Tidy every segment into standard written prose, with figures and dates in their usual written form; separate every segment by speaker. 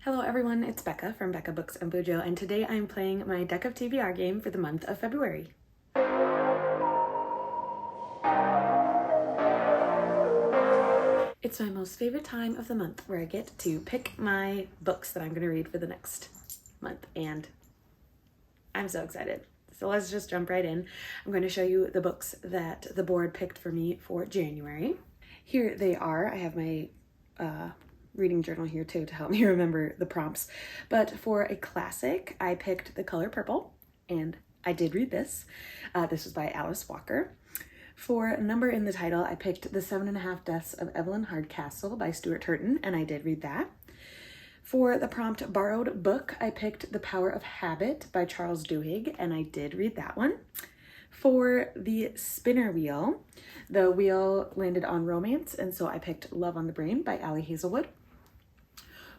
Speaker 1: Hello everyone, it's Becca from Becca Books and Bujo, and today I'm playing my Deck of TBR game for the month of February. It's my most favorite time of the month where I get to pick my books that I'm going to read for the next month, and I'm so excited. So let's just jump right in. I'm going to show you the books that the board picked for me for January. Here they are. I have my reading journal here too to help me remember the prompts. But for a classic, I picked The Color Purple, and I did read this. This was by Alice Walker. For a number in the title, I picked The 7.5 Deaths of Evelyn Hardcastle by Stuart Turton, and I did read that. For the prompt Borrowed Book, I picked The Power of Habit by Charles Duhigg, and I did read that one. For the spinner wheel, the wheel landed on romance, and so I picked Love on the Brain by Ali Hazelwood.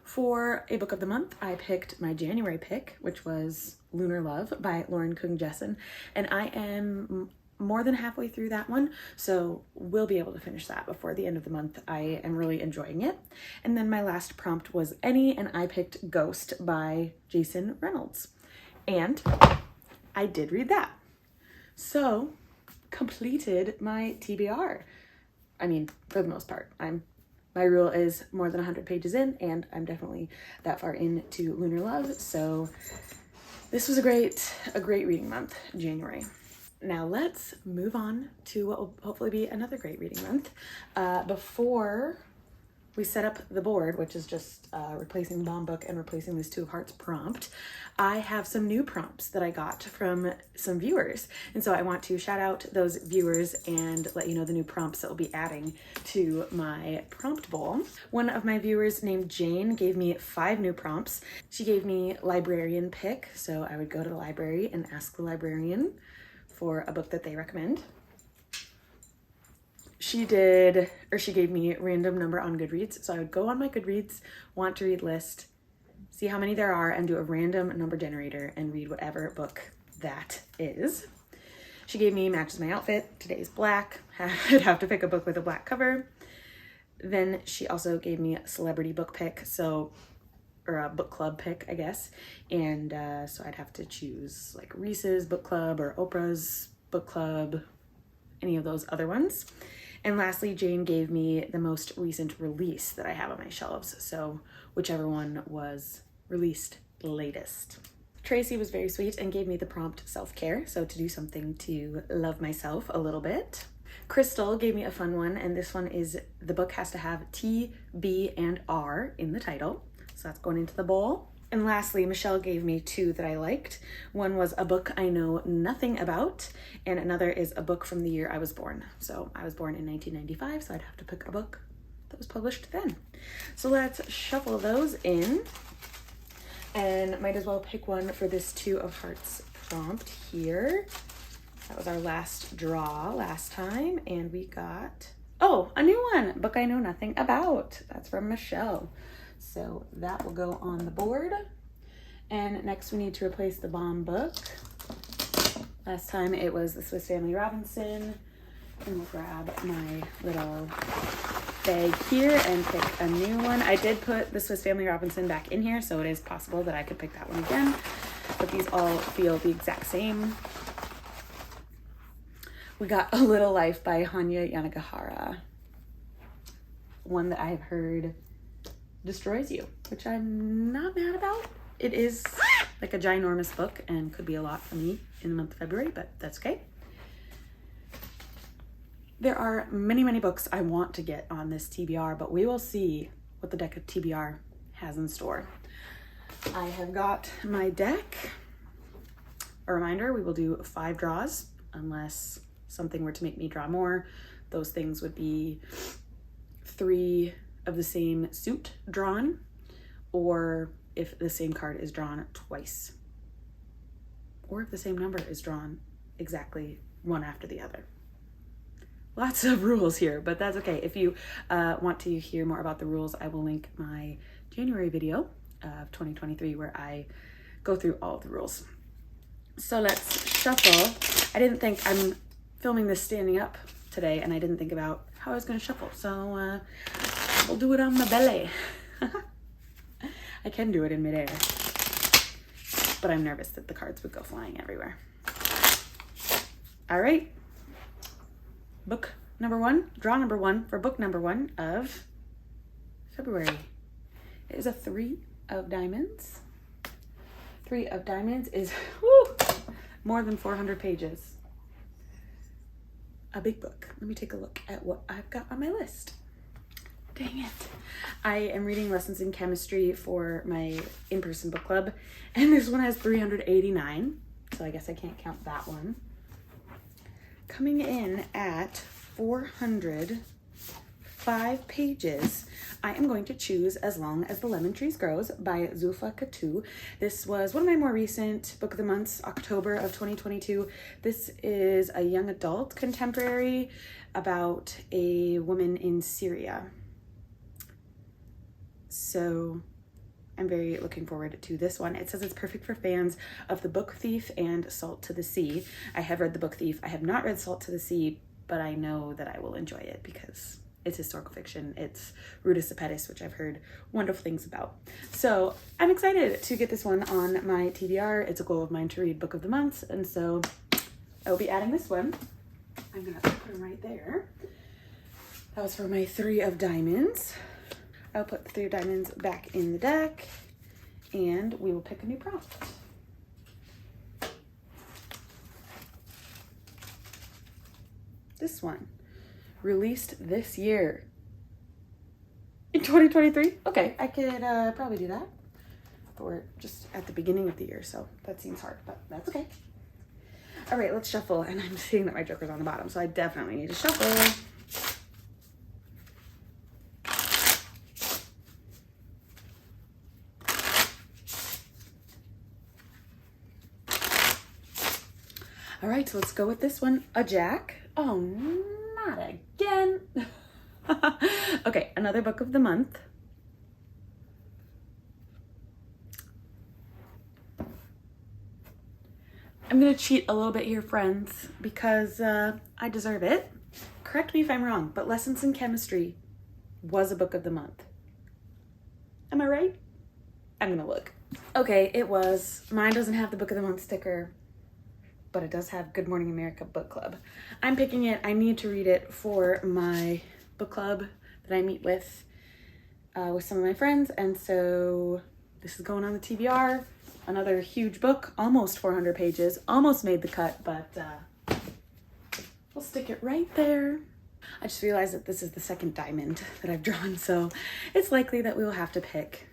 Speaker 1: For a book of the month, I picked my January pick, which was Lunar Love by Lauren Kung Jessen, and I am more than halfway through that one, so we'll be able to finish that before the end of the month. I am really enjoying it. And then my last prompt was Any, and I picked Ghost by Jason Reynolds, and I did read that. So, completed my TBR. I mean, for the most part. My rule is more than 100 pages in, and I'm definitely that far into Lunar Love, so this was a great reading month, January. Now let's move on to what will hopefully be another great reading month. Before we set up the board, which is just replacing the bomb book and replacing this Two of Hearts prompt, I have some new prompts that I got from some viewers. And so I want to shout out those viewers and let you know the new prompts that we'll be adding to my prompt bowl. One of my viewers named Jane gave me 5 new prompts. She gave me librarian pick, so I would go to the library and ask the librarian for a book that they recommend. She gave me a random number on Goodreads. So I would go on my Goodreads want to read list, see how many there are, and do a random number generator and read whatever book that is. She gave me Matches My Outfit. Today's black. I'd have to pick a book with a black cover. Then she also gave me a celebrity book pick, or a book club pick, I guess. And so I'd have to choose like Reese's book club or Oprah's book club, any of those other ones. And lastly, Jane gave me the most recent release that I have on my shelves. So whichever one was released latest. Tracy was very sweet and gave me the prompt self-care. So to do something to love myself a little bit. Crystal gave me a fun one, and this one is the book has to have T, B, and R in the title. So that's going into the bowl. And lastly, Michelle gave me 2 that I liked. One was A Book I Know Nothing About, and another is a book from the year I was born. So I was born in 1995, so I'd have to pick a book that was published then. So let's shuffle those in, and might as well pick one for this Two of Hearts prompt here. That was our last draw last time, and we got, oh, a new one, Book I Know Nothing About. That's from Michelle. So that will go on the board. And next we need to replace the bomb book. Last time it was the Swiss Family Robinson. And we'll grab my little bag here and pick a new one. I did put the Swiss Family Robinson back in here, so it is possible that I could pick that one again. But these all feel the exact same. We got A Little Life by Hanya Yanagihara. One that I have heard destroys you, which I'm not mad about. It is like a ginormous book and could be a lot for me in the month of February, but that's okay. There are many books I want to get on this TBR, but we will see what the Deck of TBR has in store. I have got my deck. A reminder, we will do 5 draws unless something were to make me draw more. Those things would be 3 of the same suit drawn, or if the same card is drawn twice, or if the same number is drawn exactly one after the other. Lots of rules here, but that's okay. If you want to hear more about the rules, I will link my January video of 2023 where I go through all of the rules. So let's shuffle. I didn't think, I'm filming this standing up today, and I didn't think about how I was going to shuffle, so we'll do it on my belly. I can do it in midair, but I'm nervous that the cards would go flying everywhere. All right, book number one, draw number one for book number one of February. It is a 3 of diamonds. 3 of diamonds is more than 400 pages. A big book. Let me take a look at what I've got on my list. Dang it. I am reading Lessons in Chemistry for my in-person book club, and this one has 389, so I guess I can't count that one. Coming in at 405 pages, I am going to choose As Long as the Lemon Trees Grows by Zulfa Katu. This was one of my more recent book of the months, October of 2022. This is a young adult contemporary about a woman in Syria. So I'm very looking forward to this one. It says it's perfect for fans of The Book Thief and Salt to the Sea. I have read The Book Thief. I have not read Salt to the Sea, but I know that I will enjoy it because it's historical fiction. It's Ruta Sepetys, which I've heard wonderful things about. So I'm excited to get this one on my TBR. It's a goal of mine to read Book of the Month, and so I will be adding this one. I'm gonna put them right there. That was for my 3 of diamonds. I'll put the 3 of diamonds back in the deck, and we will pick a new prompt. This one, released this year. In 2023? Okay, I could probably do that. But we're just at the beginning of the year, so that seems hard, but that's okay. All right, let's shuffle, and I'm seeing that my joker's on the bottom, so I definitely need to shuffle. All right, so let's go with this one. A jack. Oh, not again. Okay, another book of the month. I'm gonna cheat a little bit here, friends, because I deserve it. Correct me if I'm wrong, but Lessons in Chemistry was a book of the month. Am I right? I'm gonna look. Okay, it was. Mine doesn't have the book of the month sticker, but it does have Good Morning America Book Club. I'm picking it. I need to read it for my book club that I meet with some of my friends, and so this is going on the TBR. Another huge book, almost 400 pages, almost made the cut, but we'll stick it right there. I just realized that this is the second diamond that I've drawn, so it's likely that we will have to pick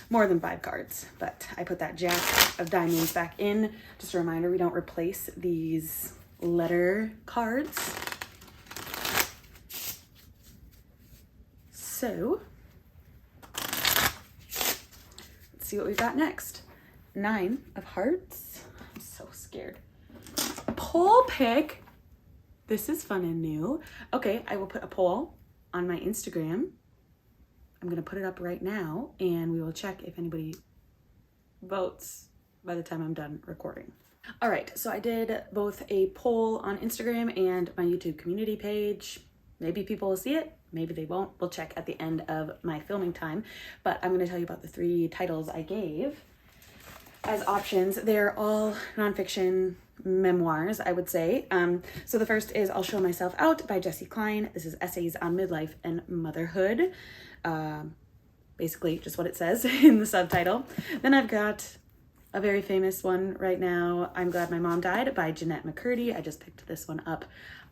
Speaker 1: more than 5 cards, but I put that jack of diamonds back in. Just a reminder, we don't replace these letter cards. So let's see what we've got next. 9 of hearts. I'm so scared. Poll pick. This is fun and new. Okay, I will put a poll on my Instagram. I'm gonna put it up right now, and we will check if anybody votes by the time I'm done recording. All right, so I did both a poll on Instagram and my YouTube community page. Maybe people will see it, maybe they won't. We'll check at the end of my filming time, but I'm gonna tell you about the 3 titles I gave as options. They're all nonfiction memoirs, I would say. So the first is I'll Show Myself Out by Jessie Klein. This is essays on midlife and motherhood. Basically just what it says in the subtitle. Then I've got a very famous one right now, I'm Glad My Mom Died by Jeanette McCurdy. I just picked this one up.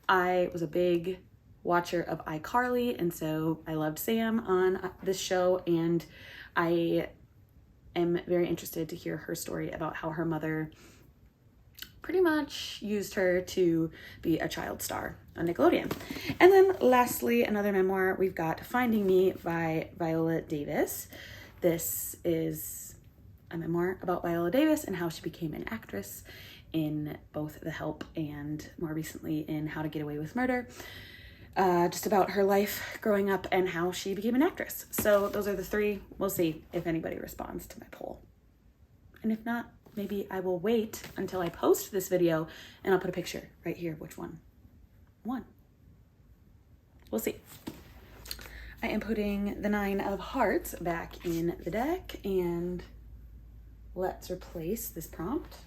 Speaker 1: I was a big watcher of iCarly, and so I loved Sam on this show, and I am very interested to hear her story about how her mother pretty much used her to be a child star on Nickelodeon. And then lastly, another memoir, we've got Finding Me by Viola Davis. This is a memoir about Viola Davis and how she became an actress in both The Help and more recently in How to Get Away with Murder. Just about her life growing up and how she became an actress. So those are the 3. We'll see if anybody responds to my poll. And if not, maybe I will wait until I post this video and I'll put a picture right here of which one won. We'll see. I am putting the 9 of Hearts back in the deck, and let's replace this prompt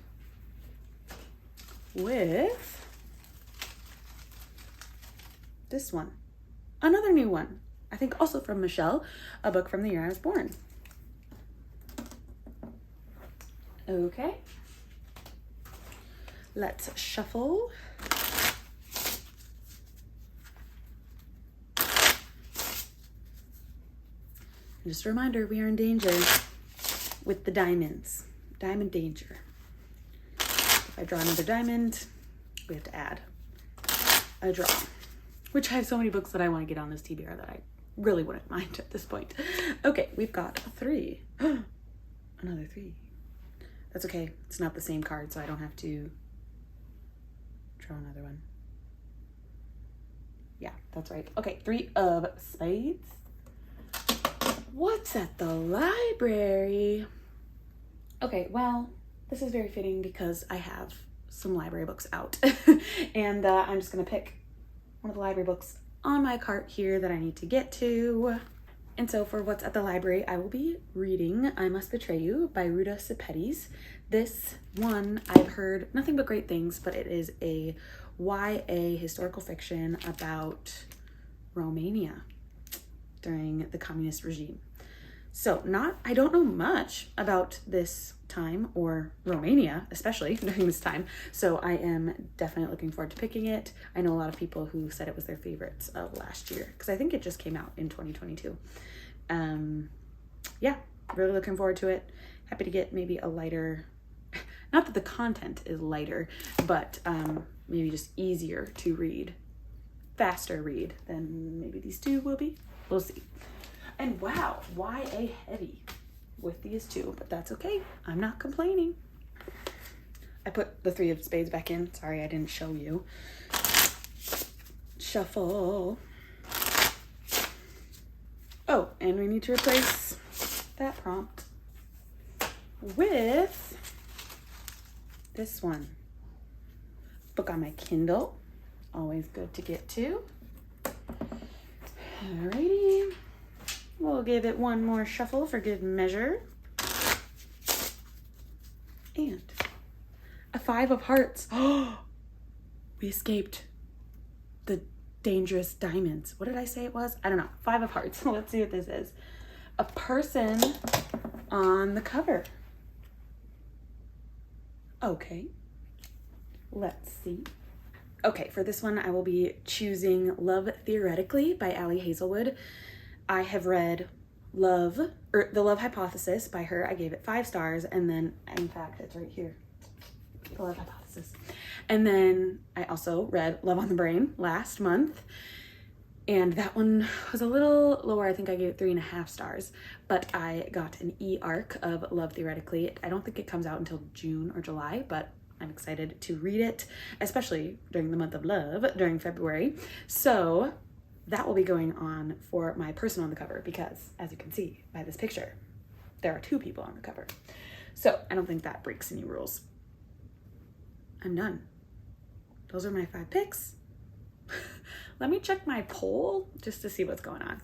Speaker 1: with this one. Another new one. I think also from Michelle, a book from the year I was born. Okay. Let's shuffle. Just a reminder, we are in danger with the diamonds. Diamond danger. If I draw another diamond, we have to add a draw. Which I have so many books that I want to get on this TBR that I really wouldn't mind at this point. Okay, we've got a 3. Another 3. That's okay. It's not the same card, so I don't have to draw another one. Yeah, that's right. Okay, 3 of spades. What's at the library? Okay, well, this is very fitting because I have some library books out. And I'm just going to pick one of the library books on my cart here that I need to get to. And so for what's at the library, I will be reading I Must Betray You by Ruta Sepetys. This one, I've heard nothing but great things, but it is a YA historical fiction about Romania during the communist regime. So I don't know much about this time, or Romania, especially during this time. So I am definitely looking forward to picking it. I know a lot of people who said it was their favorites of last year, because I think it just came out in 2022. Yeah, really looking forward to it. Happy to get maybe a lighter, not that the content is lighter, but maybe just easier to read, faster read than maybe these two will be. We'll see. And wow, YA heavy with these two, but that's okay. I'm not complaining. I put the 3 of spades back in. Sorry, I didn't show you. Shuffle. Oh, and we need to replace that prompt with this one. Book on my Kindle. Always good to get to. Alrighty. We'll give it one more shuffle for good measure. And a 5 of Hearts. Oh, we escaped the dangerous diamonds. What did I say it was? I don't know. 5 of Hearts. Let's see what this is. A person on the cover. Okay. Let's see. Okay, for this one, I will be choosing Love Theoretically by Ali Hazelwood. I have read The Love Hypothesis by her. I gave it 5 stars, and then, in fact, it's right here. The Love Hypothesis. And then I also read Love on the Brain last month, and that one was a little lower. I think I gave it 3.5 stars, but I got an e-arc of Love Theoretically. I don't think it comes out until June or July, but I'm excited to read it, especially during the month of love, during February. So that will be going on for my person on the cover, because as you can see by this picture, there are 2 people on the cover. So I don't think that breaks any rules. I'm done. Those are my 5 picks. Let me check my poll just to see what's going on.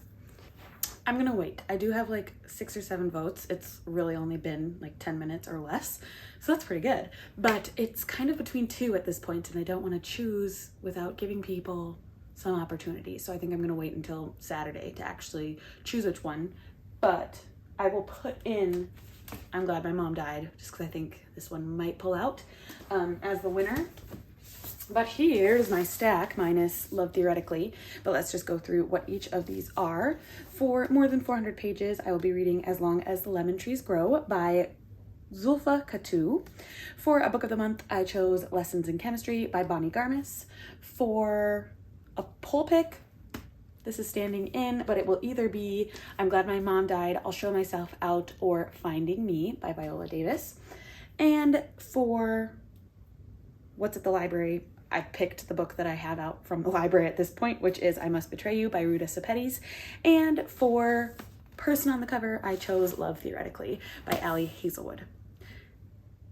Speaker 1: I'm gonna wait. I do have like 6 or 7 votes. It's really only been like 10 minutes or less, so that's pretty good. But it's kind of between 2 at this point, and I don't want to choose without giving people some opportunity. So I think I'm gonna wait until Saturday to actually choose which one. But I will put in I'm Glad My Mom Died, just because I think this one might pull out as the winner. But here's my stack minus Love Theoretically. But let's just go through what each of these are. For more than 400 pages, I will be reading As Long as the Lemon Trees Grow by Zulfa Katu. For a book of the month, I chose Lessons in Chemistry by Bonnie Garmis. For a poll pick, this is standing in, but it will either be I'm Glad My Mom Died, I'll Show Myself Out, or Finding Me by Viola Davis. And for what's at the library, I picked the book that I have out from the library at this point, which is I Must Betray You by Ruta Sepetys. And for person on the cover, I chose Love Theoretically by Ali Hazelwood.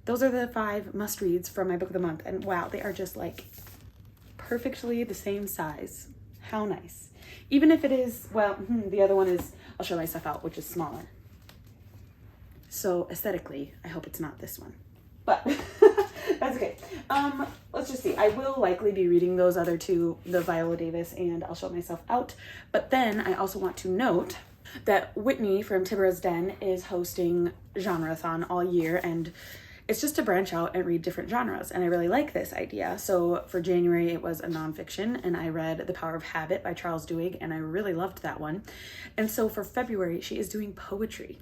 Speaker 1: Those are the 5 must-reads from my book of the month. And wow, they are just like perfectly the same size How nice. Even if it is, well, the other one is I'll Show Myself Out, which is smaller. So aesthetically, I hope it's not this one. But that's okay. Let's just see. I will likely be reading those other two, the Viola Davis and I'll Show Myself Out. But then I also want to note that Whitney from Tibbura's Den is hosting Genreathon all year, and it's just to branch out and read different genres, and I really like this idea. So for January, it was a nonfiction, and I read The Power of Habit by Charles Duhigg, and I really loved that one. And so for February, she is doing poetry,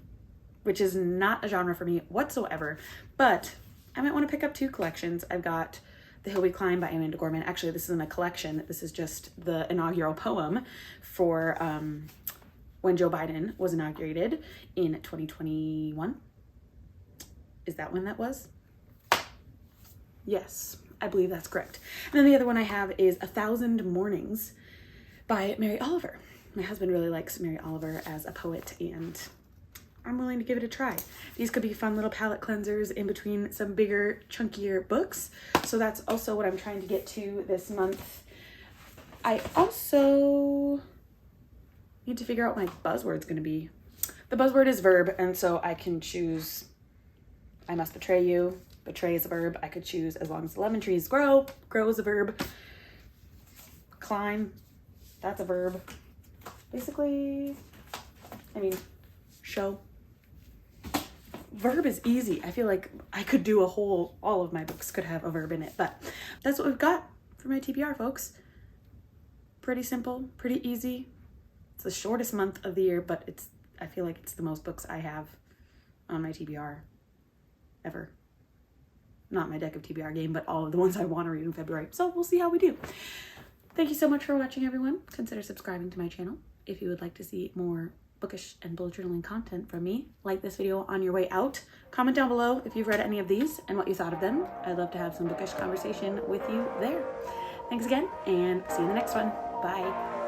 Speaker 1: which is not a genre for me whatsoever, but I might want to pick up 2 collections. I've got The Hill We Climb by Amanda Gorman. Actually, this isn't a collection. This is just the inaugural poem for when Joe Biden was inaugurated in 2021. Is that when that was? Yes, I believe that's correct. And then the other one I have is 1,000 Mornings by Mary Oliver. My husband really likes Mary Oliver as a poet, and I'm willing to give it a try. These could be fun little palette cleansers in between some bigger, chunkier books. So that's also what I'm trying to get to this month. I also need to figure out what my buzzword's going to be. The buzzword is verb, and so I can choose I must betray you. Betray is a verb. I could choose as long as the lemon trees grow. Grow is a verb. Climb, that's a verb. Basically, I mean, show. Verb is easy. I feel like I could do all of my books could have a verb in it, but that's what we've got for my TBR, folks. Pretty simple, pretty easy. It's the shortest month of the year, but I feel like it's the most books I have on my TBR ever. Not my Deck of TBR game, but all of the ones I want to read in February. So we'll see how we do. Thank you so much for watching, everyone. Consider subscribing to my channel if you would like to see more bookish and bullet journaling content from me. Like this video on your way out. Comment down below if you've read any of these and what you thought of them. I'd love to have some bookish conversation with you there. Thanks again, and see you in the next one. Bye.